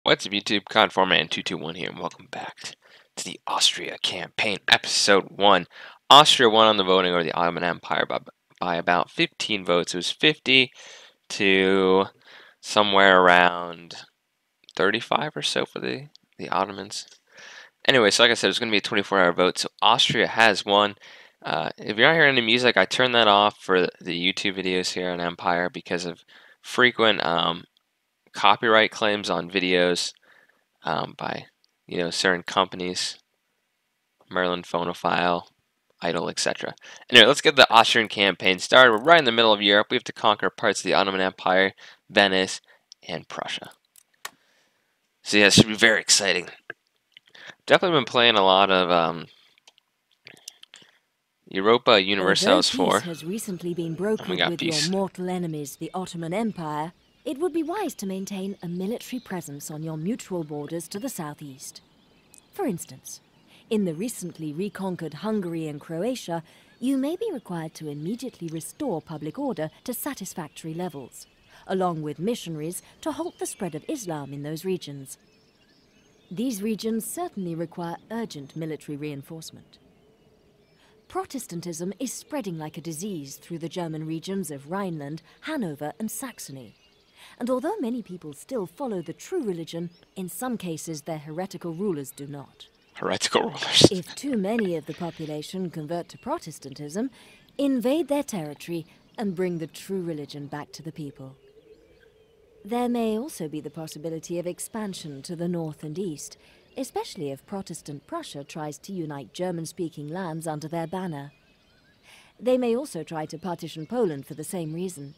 What's up, YouTube? Conforman221 here, and welcome back to the Austria campaign, episode 1. Austria won on the voting over the Ottoman Empire by about 15 votes. It was 50 to somewhere around 35 or so for the Ottomans. Anyway, so like I said, it's going to be a 24-hour vote, so Austria has won. If you're not hearing any music, I turned that off for the YouTube videos here on Empire because of frequent copyright claims on videos by certain companies, Merlin Phonophile, Idol, etc. Anyway, let's get the Austrian campaign started. We're right in the middle of Europe. We have to conquer parts of the Ottoman Empire, Venice, and Prussia. So yeah, it should be very exciting. Definitely been playing a lot of Europa Universalis 4. Has recently been brokered with peace. your mortal enemies, the Ottoman Empire. It would be wise to maintain a military presence on your mutual borders to the southeast. For instance, in the recently reconquered Hungary and Croatia, you may be required to immediately restore public order to satisfactory levels, along with missionaries to halt the spread of Islam in those regions. These regions certainly require urgent military reinforcement. Protestantism is spreading like a disease through the German regions of Rhineland, Hanover, and Saxony. And although many people still follow the true religion, in some cases their heretical rulers do not. Heretical rulers. If too many of the population convert to Protestantism, invade their territory and bring the true religion back to the people. There may also be the possibility of expansion to the north and east, especially if Protestant Prussia tries to unite German-speaking lands under their banner. They may also try to partition Poland for the same reason.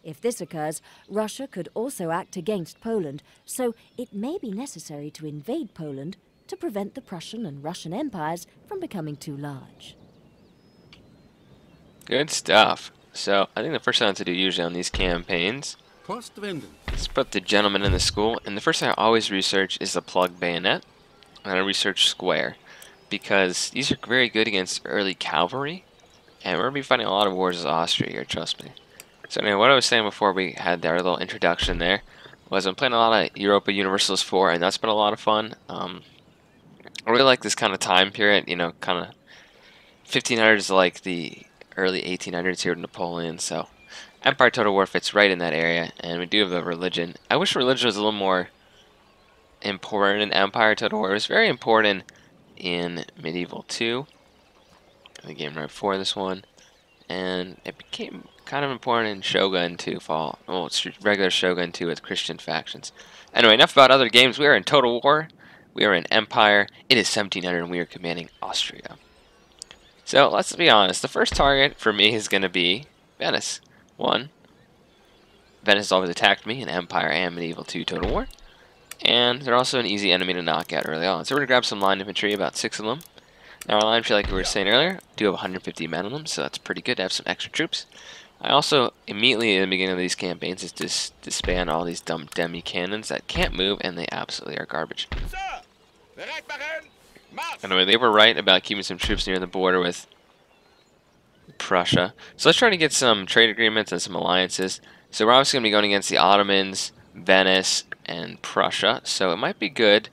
If this occurs, Russia could also act against Poland, so it may be necessary to invade Poland to prevent the Prussian and Russian empires from becoming too large. Good stuff. So, I think the first thing I have to do usually on these campaigns is put the gentleman in the school, and the first thing I always research is the plug bayonet, and I research square, because these are very good against early cavalry, and we're going to be fighting a lot of wars with Austria here, trust me. So anyway, what I was saying before we had our little introduction there was I'm playing a lot of Europa Universalis 4, and that's been a lot of fun. I really like this kind of time period, kind of 1500s like the early 1800s here in Napoleon, so Empire Total War fits right in that area, and we do have a religion. I wish religion was a little more important in Empire Total War. It was very important in Medieval 2, the game right before this one, and it became kind of important in Shogun 2 fall. Well, it's regular Shogun 2 with Christian factions. Anyway, enough about other games. We are in Total War. We are in Empire. It is 1700 and we are commanding Austria. So let's be honest. The first target for me is going to be Venice. One, Venice has always attacked me in Empire and Medieval 2 Total War. And they're also an easy enemy to knock out early on. So we're going to grab some line infantry, about 6 of them. Now our line infantry, like we were saying earlier, do have 150 men on them, so that's pretty good to have some extra troops. I also, immediately in the beginning of these campaigns, is to disband all these dumb demi-cannons that can't move, and they absolutely are garbage. Anyway, they were right about keeping some troops near the border with Prussia. So let's try to get some trade agreements and some alliances. So we're obviously going to be going against the Ottomans, Venice, and Prussia. So it might be good.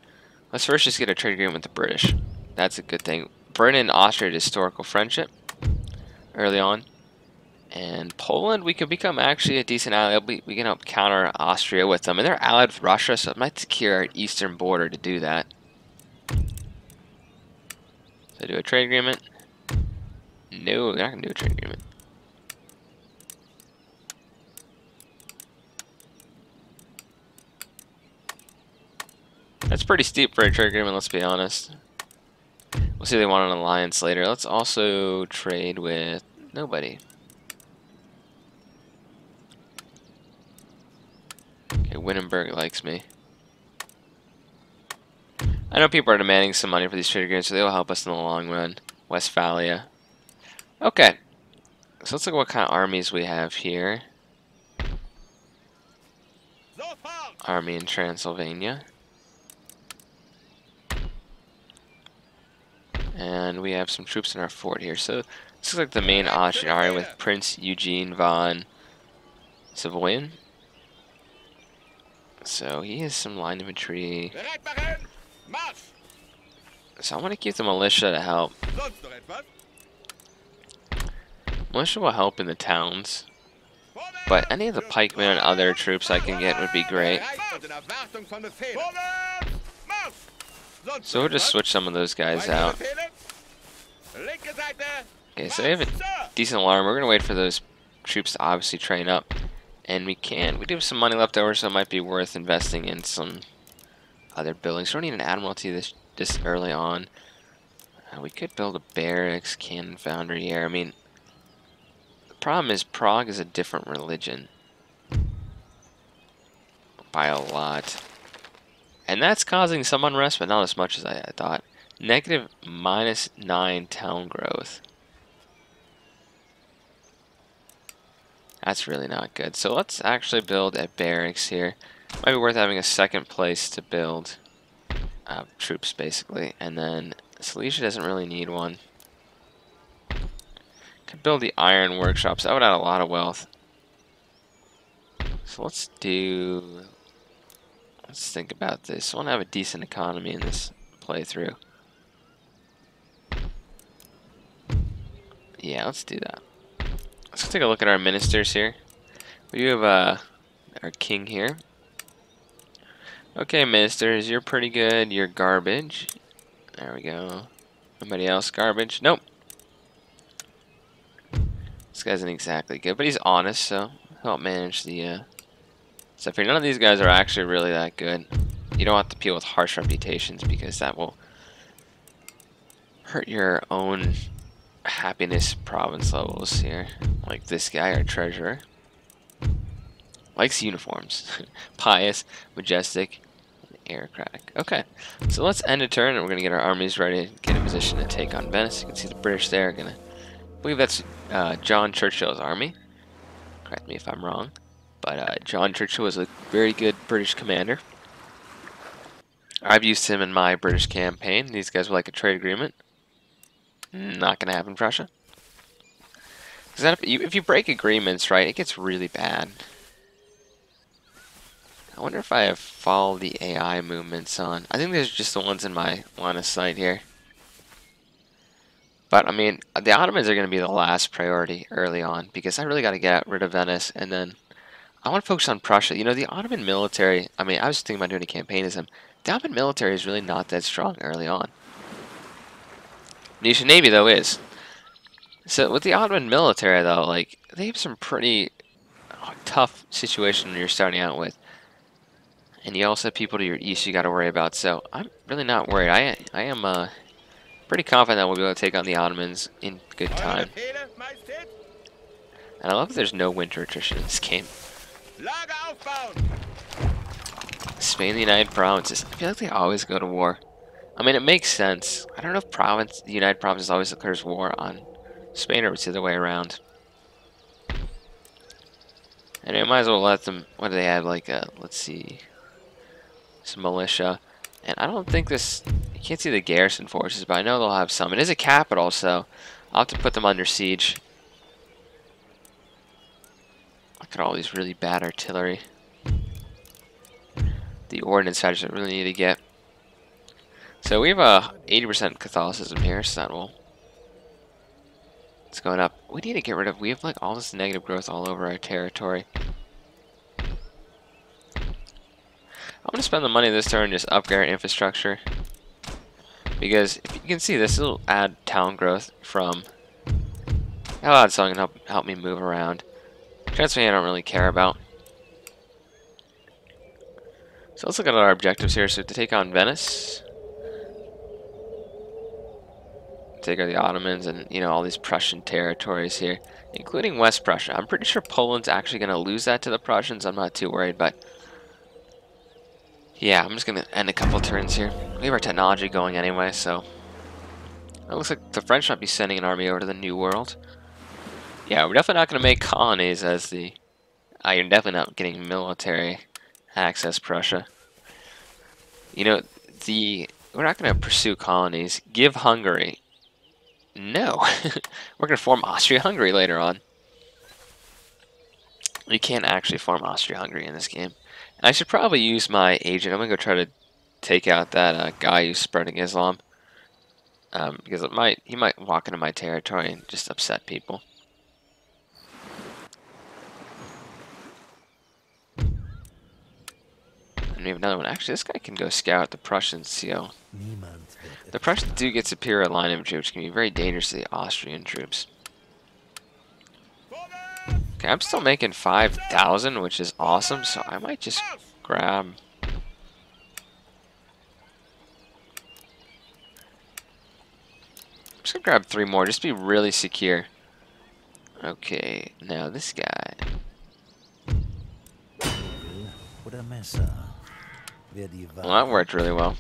Let's first just get a trade agreement with the British. That's a good thing. Britain and Austria had historical friendship early on. And Poland, we could become actually a decent ally. We can help counter Austria with them. And they're allied with Russia, so it might secure our eastern border to do that. So do a trade agreement. No, they're not going to do a trade agreement. That's pretty steep for a trade agreement, let's be honest. We'll see if they want an alliance later. Let's also trade with nobody. Okay, Wittenberg likes me. I know people are demanding some money for these trade agreements, so they will help us in the long run. Westphalia. Okay. So let's look at what kind of armies we have here. Army in Transylvania. And we have some troops in our fort here. So this looks like the main Austrian army with Prince Eugene von Savoyen. So he has some line infantry. So I want to keep the militia to help. Militia will help in the towns. But any of the pikemen and other troops I can get would be great. So we'll just switch some of those guys out. Okay, so we have a decent alarm. We're going to wait for those troops to obviously train up. And we do have some money left over, so it might be worth investing in some other buildings. We don't need an admiralty this early on. We could build a barracks, cannon foundry here. I mean, the problem is Prague is a different religion. By a lot. And that's causing some unrest, but not as much as I thought. Negative -9 town growth. That's really not good. So let's actually build a barracks here. Might be worth having a second place to build troops, basically. And then Silesia doesn't really need one. Could build the iron workshops. That would add a lot of wealth. So let's think about this. I want to have a decent economy in this playthrough. Yeah, let's do that. Let's take a look at our ministers here. We have our king here. Okay, ministers, you're pretty good. You're garbage. There we go. Anybody else garbage? Nope. This guy isn't exactly good, but he's honest, so he'll help manage the stuff here. None of these guys are actually really that good. You don't have to deal with harsh reputations because that will hurt your own happiness province levels here. Like this guy, our treasurer. Likes uniforms. Pious, majestic, aristocratic. Okay, so let's end a turn and we're going to get our armies ready to get in position to take on Venice. You can see the British there. I believe that's John Churchill's army. Correct me if I'm wrong. But John Churchill was a very good British commander. I've used him in my British campaign. These guys would like a trade agreement. Not going to happen, Prussia. Because if you break agreements, right, it gets really bad. I wonder if I have followed the AI movements on. I think there's just the ones in my line of sight here. But, I mean, the Ottomans are going to be the last priority early on. Because I really got to get rid of Venice. And then I want to focus on Prussia. You know, the Ottoman military, I mean, I was thinking about doing a campaign as them. The Ottoman military is really not that strong early on. Venetian Navy, though, is. So, with the Ottoman military, though, like, they have some pretty tough situation when you're starting out with. And you also have people to your east you got to worry about. So, I'm really not worried. I am pretty confident that we'll be able to take on the Ottomans in good time. And I love that there's no winter attrition in this game. Spain and the United Provinces. I feel like they always go to war. I mean, it makes sense. I don't know if the United Provinces always declares war on Spain or it's the other way around. And I might as well let them. What do they have? Like, let's see, some militia. And I don't think this. You can't see the garrison forces, but I know they'll have some. It is a capital, so I'll have to put them under siege. Look at all these really bad artillery. The ordnance fighters I really need to get. So we have a 80% Catholicism here, so that will. It's going up. We need to get rid of. We have like all this negative growth all over our territory. I'm gonna spend the money this turn and just upgrade our infrastructure. Because if you can see, this will add town growth from. I'll add something and help me move around. Transylvania I don't really care about. So let's look at our objectives here. So to take on Venice. Take out the Ottomans and, you know, all these Prussian territories here, including West Prussia. I'm pretty sure Poland's actually going to lose that to the Prussians. I'm not too worried, but yeah, I'm just going to end a couple turns here. We have our technology going anyway, so it looks like the French might be sending an army over to the New World. Yeah, we're definitely not going to make colonies as the... you're definitely not getting military access, Prussia. You know, we're not going to pursue colonies. Give Hungary... No, we're going to form Austria-Hungary later on. You can't actually form Austria-Hungary in this game. I should probably use my agent. I'm gonna go try to take out that guy who's spreading Islam. Because he might walk into my territory and just upset people. And we have another one. Actually, this guy can go scout the Prussians. See how the Prussians do get superior line infantry, which can be very dangerous to the Austrian troops. Okay, I'm still making 5,000, which is awesome. So I might just grab. I'm just gonna grab 3 more, just to be really secure. Okay, now this guy. Well, that worked really well.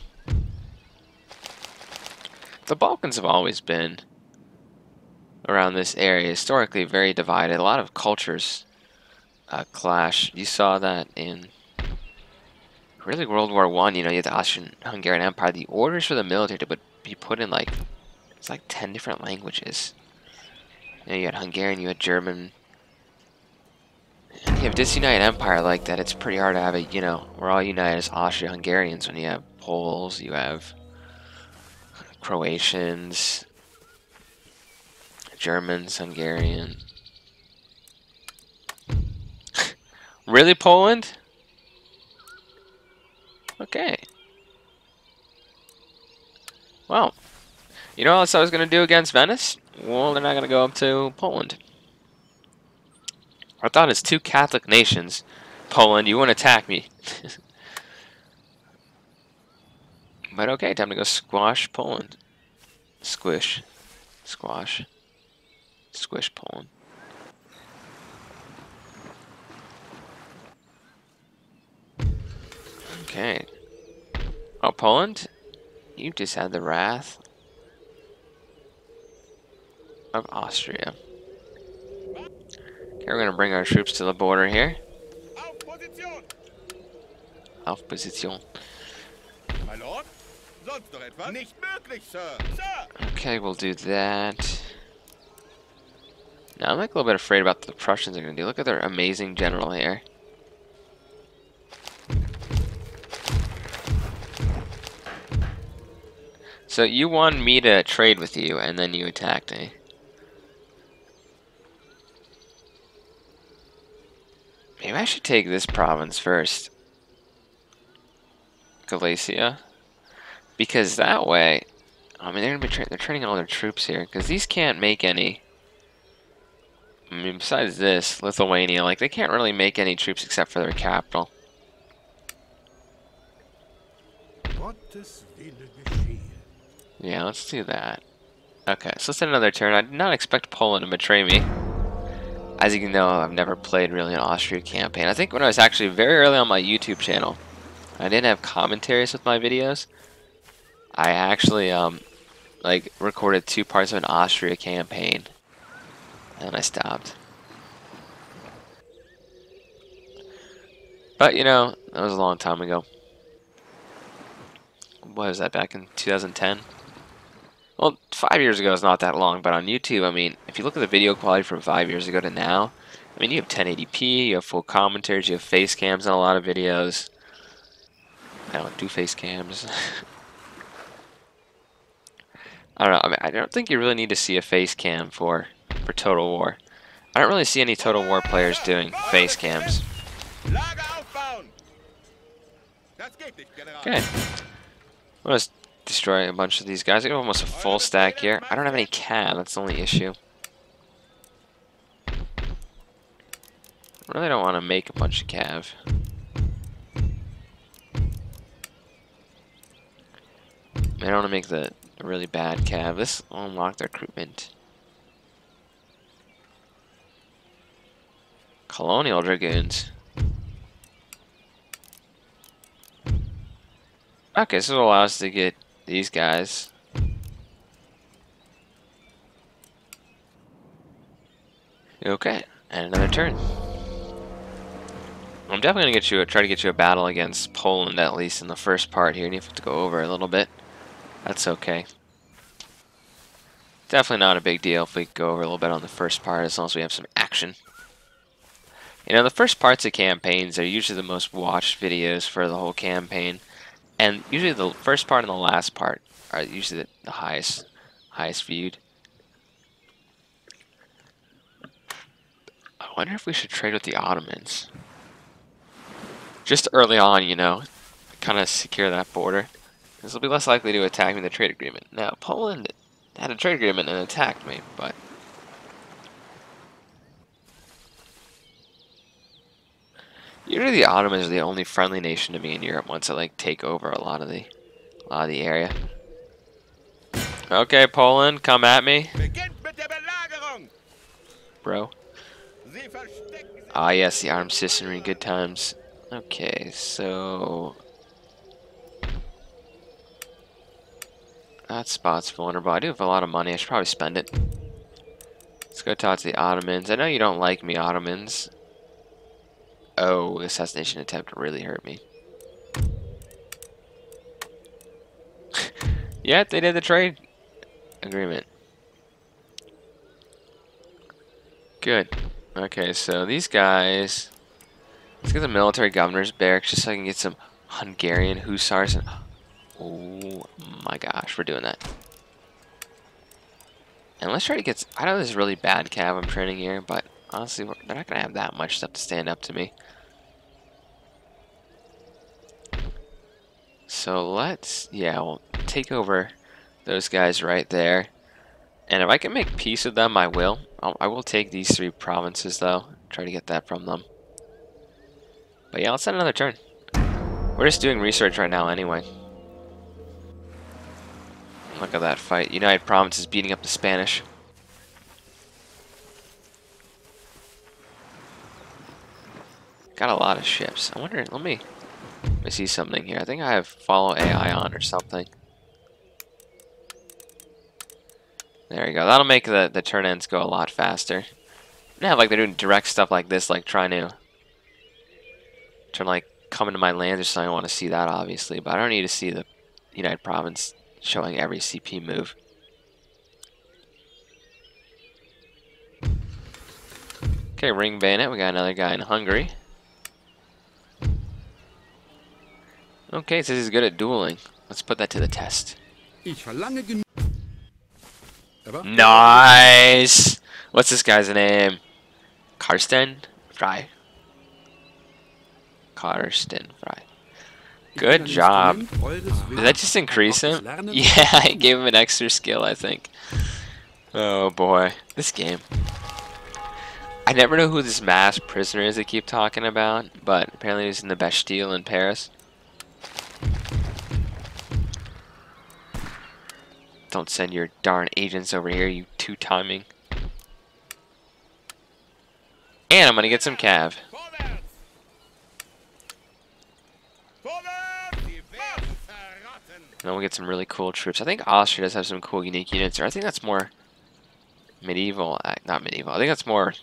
The Balkans have always been, around this area, historically very divided. A lot of cultures clash. You saw that in really World War I. You know, you had the Austrian-Hungarian Empire. The orders for the military to be put in like, it's like 10 different languages. You know, you had Hungarian, you had German. And you have disunited empire like that. It's pretty hard to have it, you know, we're all united as Austria-Hungarians. When you have Poles, you have Croatians, Germans, Hungarian. Really, Poland? Okay. Well, you know what else I was going to do against Venice? Well, they're not going to go up to Poland. I thought it's 2 Catholic nations. Poland, you won't attack me. But okay, time to go squash Poland. Squish. Squash. Squish Poland. Okay. Oh, Poland? You just had the wrath of Austria. Okay, we're going to bring our troops to the border here. Auf Position. My lord? Sonst noch etwas? Nicht möglich, sir. Sir! Okay, we'll do that. Now, I'm like a little bit afraid about what the Prussians are going to do. Look at their amazing general here. So you wanted me to trade with you, and then you attacked me. Maybe I should take this province first. Galicia. Because that way, I mean, they're gonna be they're training all their troops here, because these can't make any. I mean, besides this, Lithuania, like, they can't really make any troops except for their capital. Yeah, let's do that. Okay, so let's hit another turn. I did not expect Poland to betray me. As you can know, I've never played really an Austria campaign. I think when I was actually very early on my YouTube channel, I didn't have commentaries with my videos. I actually, like, recorded 2 parts of an Austria campaign. And I stopped. But, you know, that was a long time ago. What was that, back in 2010? Well, 5 years ago is not that long, but on YouTube, I mean, if you look at the video quality from 5 years ago to now, I mean, you have 1080p, you have full commentaries, you have face cams on a lot of videos. I don't do face cams. I don't know, I mean, I don't think you really need to see a face cam for Total War. I don't really see any Total War players doing face cams. Okay. I'm gonna destroy a bunch of these guys. I have almost a full stack here. I don't have any cav, that's the only issue. I really don't want to make a bunch of cav. I don't want to make the really bad cav. This will unlock the recruitment. Colonial Dragoons. Okay, so it'll allow us to get these guys. Okay, and another turn. I'm definitely gonna try to get you a battle against Poland, at least in the first part here, and you have to go over a little bit. That's okay. Definitely not a big deal if we go over a little bit on the first part, as long as we have some action. You know, the first parts of campaigns are usually the most watched videos for the whole campaign. And usually the first part and the last part are usually the highest viewed. I wonder if we should trade with the Ottomans. Just early on, you know, kind of secure that border. This will be less likely to attack me in the trade agreement. Now, Poland had a trade agreement and attacked me, but usually the Ottomans are the only friendly nation to me in Europe once I like take over a lot of the area. Okay, Poland, come at me, bro. Ah, yes, the armed citizenry, good times. Okay, so that spot's vulnerable. I do have a lot of money. I should probably spend it. Let's go talk to the Ottomans. I know you don't like me, Ottomans. Oh, assassination attempt really hurt me. Yeah, they did the trade agreement. Good. Okay, so these guys. Let's get the military governor's barracks just so I can get some Hungarian hussars. And oh my gosh, we're doing that. And let's try to get. I know this is really bad cav I'm training here, but honestly, they're not gonna have that much stuff to stand up to me. So we'll take over those guys right there. And if I can make peace with them, I will. I will take these 3 provinces, though. Try to get that from them. But yeah, let's set another turn. We're just doing research right now anyway. Look at that fight. United Provinces beating up the Spanish. Got a lot of ships. I wonder, let me see something here. I think I have follow AI on or something. There you go. That'll make the turn ends go a lot faster. Now, like they're doing direct stuff like this, like trying to like come into my lands or something. I want to see that obviously, but I don't need to see the United Province showing every CP move. Okay, ring bayonet. We got another guy in Hungary. Okay, so he's good at dueling. Let's put that to the test. Nice! What's this guy's name? Karsten Fry. Karsten Fry. Good job. Did that just increase him? Yeah, I gave him an extra skill, I think. Oh boy. This game. I never know who this mass prisoner is they keep talking about, but apparently he's in the Bastille in Paris. Don't send your darn agents over here, you two-timing. And I'm gonna get some cav. And we'll get some really cool troops. I think Austria does have some cool unique units, or I think that's more medieval. Not medieval. I think that's more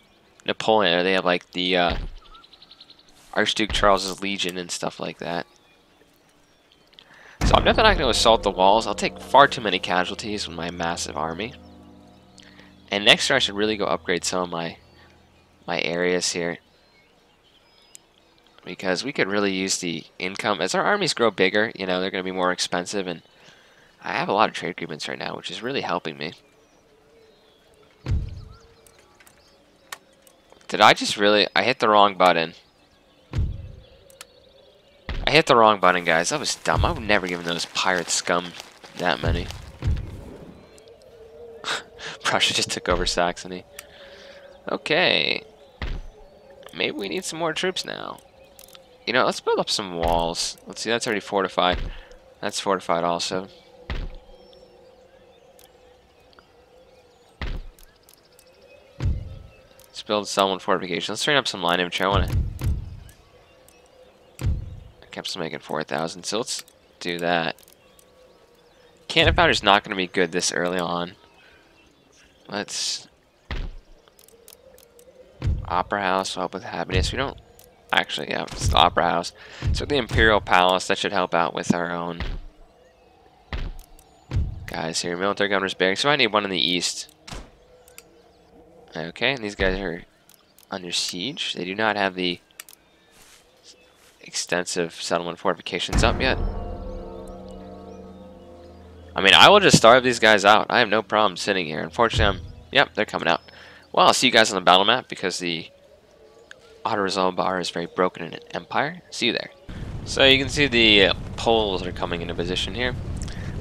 Napoleon. Or they have like the Archduke Charles's Legion and stuff like that. So I'm definitely not going to assault the walls. I'll take far too many casualties with my massive army. And next turn I should really go upgrade some of my areas here. Because we could really use the income. As our armies grow bigger, you know, they're going to be more expensive. And I have a lot of trade agreements right now, which is really helping me. Did I just really... I hit the wrong button. I hit the wrong button, guys. That was dumb. I would never give those pirate scum that many. Prussia just took over Saxony. Okay. Maybe we need some more troops now. You know, let's build up some walls. Let's see, that's already fortified. That's fortified also. Let's build someone fortification. Let's train up some line infantry. I want to... Kept making 4,000, so let's do that. Cannon powder's not going to be good this early on. Let's... Opera House will help with happiness. We don't... Actually, yeah, it's the Opera House. So the Imperial Palace, that should help out with our own guys here. Military Governor's Barracks. So I need one in the east. Okay, and these guys are under siege. They do not have the extensive settlement fortifications up yet. I mean, I will just starve these guys out. I have no problem sitting here. Unfortunately, yep, they're coming out. Well, I'll see you guys on the battle map because the auto-resolve bar is very broken in an empire. See you there. So you can see the Poles are coming into position here.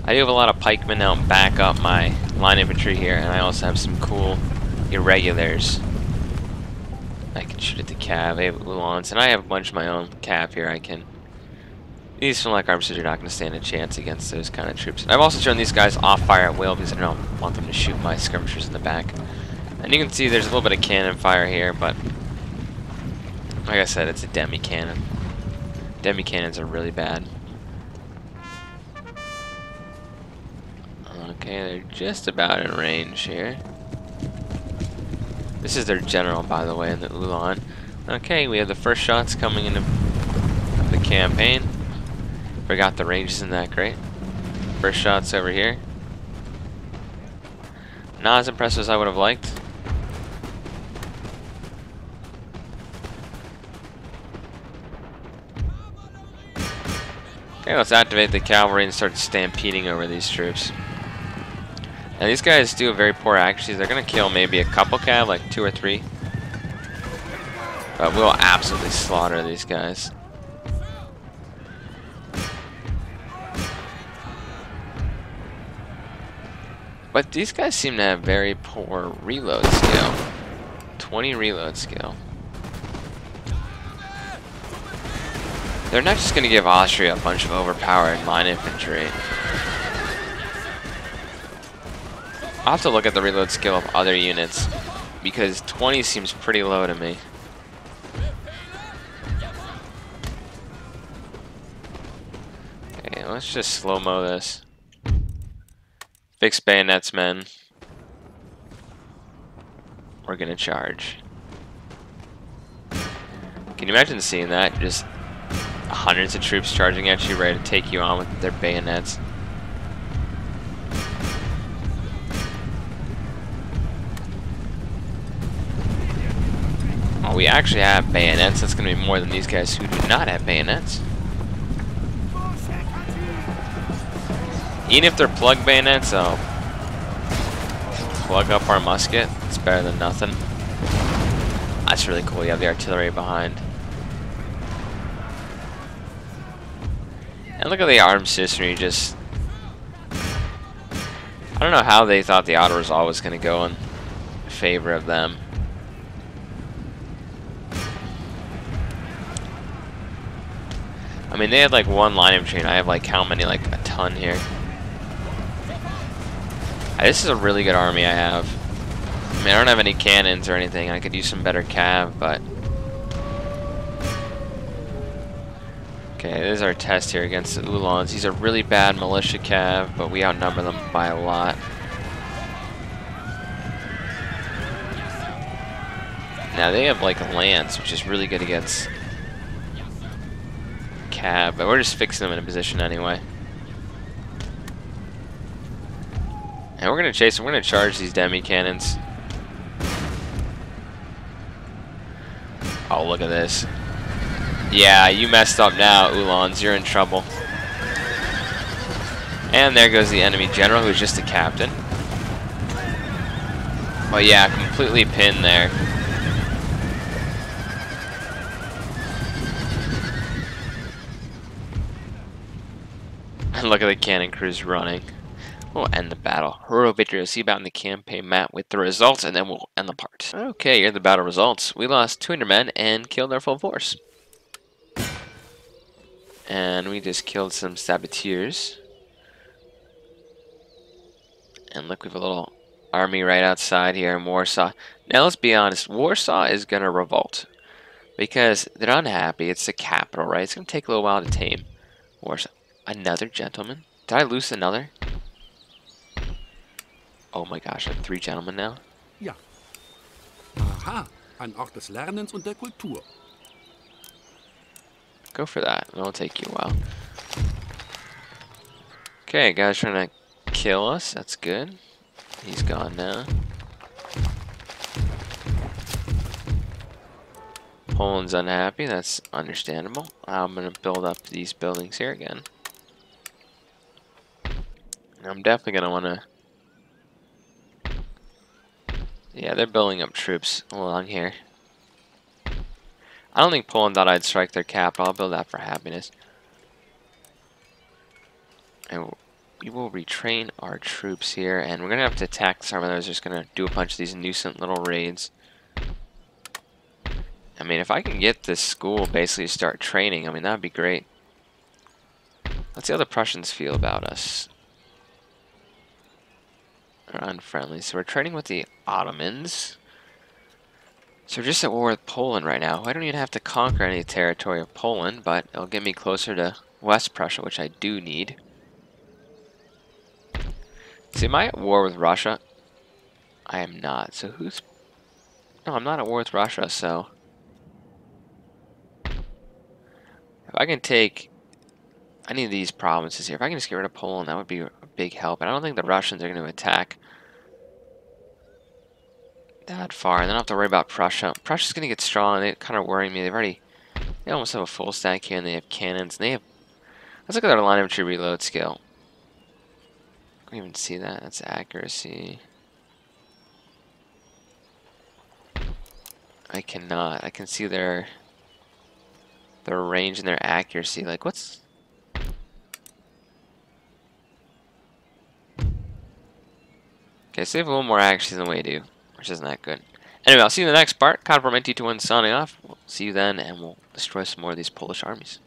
I do have a lot of pikemen now back up my line infantry here, and I also have some cool irregulars. I can shoot at the cav. I have Uhlans, and I have a bunch of my own cav here. I can. These from like armistices are not going to stand a chance against those kind of troops. And I've also turned these guys off fire at will because I don't want them to shoot my skirmishers in the back. And you can see there's a little bit of cannon fire here, but like I said, it's a demi cannon. Demi cannons are really bad. Okay, they're just about in range here. This is their general, by the way, in the Ulan. Okay, we have the first shots coming into the campaign. Forgot the range isn't that great. First shots over here. Not as impressive as I would have liked. Okay, let's activate the cavalry and start stampeding over these troops. Now these guys do a very poor accuracy. They're gonna kill maybe a couple cav, like 2 or 3. But we'll absolutely slaughter these guys. But these guys seem to have very poor reload skill. 20 reload skill. They're not just gonna give Austria a bunch of overpowered line infantry. I'll have to look at the reload skill of other units, because 20 seems pretty low to me. Okay, let's just slow-mo this. Fix bayonets, men. We're gonna charge. Can you imagine seeing that? Just hundreds of troops charging at you, ready to take you on with their bayonets. Oh, we actually have bayonets. That's going to be more than these guys who do not have bayonets. Even if they're plug bayonets, I'll plug up our musket. It's better than nothing. That's really cool. You have the artillery behind. And look at the armed citizenry just... I don't know how they thought the auto-resolve was going to go in favor of them. I mean, they had like one line infantry, and I have like how many? Like a ton here. This is a really good army I have. I mean, I don't have any cannons or anything. I could use some better cav, but... Okay, this is our test here against the Uhlans. These are really bad militia cav, but we outnumber them by a lot. Now, they have like a lance, which is really good against cav, but we're just fixing them in a position anyway. And we're gonna chase them. We're gonna charge these demi cannons. Oh, look at this. Yeah, you messed up now, Uhlans. You're in trouble. And there goes the enemy general, who's just a captain. But yeah, completely pinned there. And look at the cannon crews running. We'll end the battle. Hero victory. We'll see about in the campaign map with the results, and then we'll end the part. Okay, here are the battle results. We lost 200 men and killed our full force. And we just killed some saboteurs. And look, we have a little army right outside here in Warsaw. Now, let's be honest. Warsaw is going to revolt. Because they're unhappy. It's the capital, right? It's going to take a little while to tame Warsaw. Another gentleman? Did I lose another? Oh my gosh, I have 3 gentlemen now. Ja. Aha, ein Ort des Lernens und der Kultur. Go for that. It'll take you a while. Okay, guy's trying to kill us. That's good. He's gone now. Poland's unhappy. That's understandable. I'm going to build up these buildings here again. I'm definitely going to want to... Yeah, they're building up troops along here. I don't think Poland thought I'd strike their capital. I'll build that for happiness. And we will retrain our troops here, and we're going to have to attack this army. I was just going to do a bunch of these nuisance little raids. I mean, if I can get this school basically to start training, I mean, that would be great. Let's see how the Prussians feel about us. They're unfriendly. So we're trading with the Ottomans. So we're just at war with Poland right now. I don't even have to conquer any territory of Poland, but it'll get me closer to West Prussia, which I do need. See, am I at war with Russia? I am not. So who's... No, I'm not at war with Russia, so... If I can take any of these provinces here, if I can just get rid of Poland, that would be a big help. And I don't think the Russians are going to attack that far. And then I don't have to worry about Prussia. Prussia's going to get strong. They're kind of worrying me. They almost have a full stack here, and they have cannons. And they have... Let's look at their line infantry reload skill. Can you even see that? That's accuracy. I cannot. I can see their range and their accuracy. Like, what's... Okay, so they have a little more accuracy than we do, which isn't that good. Anyway, I'll see you in the next part. Conformenti to 1 signing off. We'll see you then, and we'll destroy some more of these Polish armies.